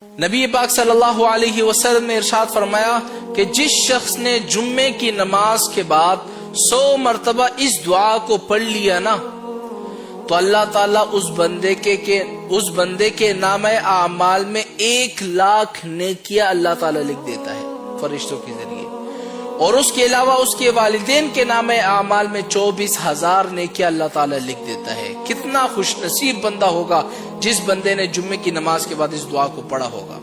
نبی پاک صلی اللہ علیہ وسلم نے ارشاد فرمایا کہ جس شخص نے جمعے کی نماز کے بعد 100 مرتبہ اس دعا کو پڑھ لیا نا تو اللہ تعالیٰ اس بندے کے نامہ اعمال میں 1,00,000 نیکیاں اللہ تعالیٰ لکھ دیتا ہے فرشتوں کے ذریعے، اور اس کے علاوہ اس کے والدین کے نامہ اعمال میں 24,000 نیکیاں اللہ تعالیٰ لکھ دیتا ہے۔ کتنا خوش نصیب بندہ ہوگا جس بندے نے جمعے کی نماز کے بعد اس دعا کو پڑھا ہوگا،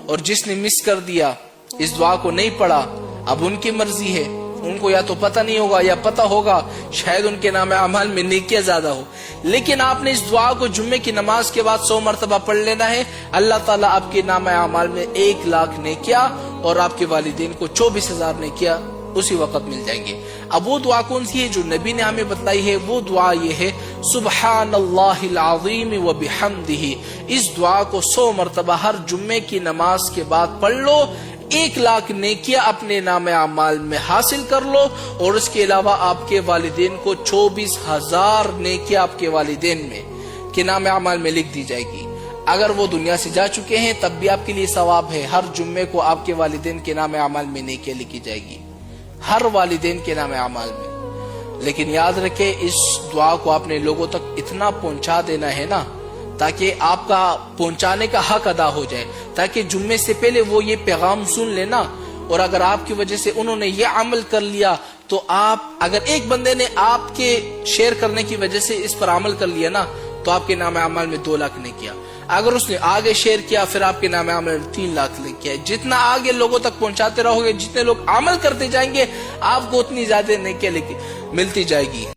اور جس نے مس کر دیا، اس دعا کو نہیں پڑھا، اب ان کی مرضی ہے، ان کو یا تو پتہ نہیں ہوگا یا پتہ ہوگا، شاید ان کے نام اعمال میں نیکیاں زیادہ ہو، لیکن آپ نے اس دعا کو جمعے کی نماز کے بعد 100 مرتبہ پڑھ لینا ہے، اللہ تعالیٰ آپ کے نام اعمال میں 1,00,000 نیکیاں اور آپ کے والدین کو 24,000 نیکیاں اسی وقت مل جائیں گے۔ اب وہ دعا کون سی ہے جو نبی نے ہمیں بتلائی ہے؟ وہ دعا یہ ہے سبحان اللہ العظیم و بحمدہ۔ اس دعا کو 100 مرتبہ ہر جمعے کی نماز کے بعد پڑھ لو، 1,00,000 نیکیاں اپنے نام اعمال میں حاصل کر لو، اور اس کے علاوہ آپ کے والدین کو 24,000 نیکیاں آپ کے والدین میں کے نام اعمال میں لکھ دی جائے گی۔ اگر وہ دنیا سے جا چکے ہیں تب بھی آپ کے لیے ثواب ہے، ہر جمعے کو آپ کے والدین کے نام اعمال میں نیکیاں لکھی جائے گی، ہر والدین کے نام اعمال میں۔ لیکن یاد رکھیں اس دعا کو آپ نے لوگوں تک اتنا پہنچا دینا ہے نا تاکہ آپ کا پہنچانے کا حق ادا ہو جائے، تاکہ جمعے سے پہلے وہ یہ پیغام سن لینا، اور اگر آپ کی وجہ سے انہوں نے یہ عمل کر لیا تو آپ، اگر ایک بندے نے آپ کے شیئر کرنے کی وجہ سے اس پر عمل کر لیا نا تو آپ کے نام اعمال میں 2,00,000 نے کیا، اگر اس نے آگے شیئر کیا پھر آپ کے نام عمل 3,00,000 لکھ کیا۔ جتنا آگے لوگوں تک پہنچاتے رہو گے، جتنے لوگ عمل کرتے جائیں گے، آپ کو اتنی زیادہ نیکیاں ملتی جائے گی۔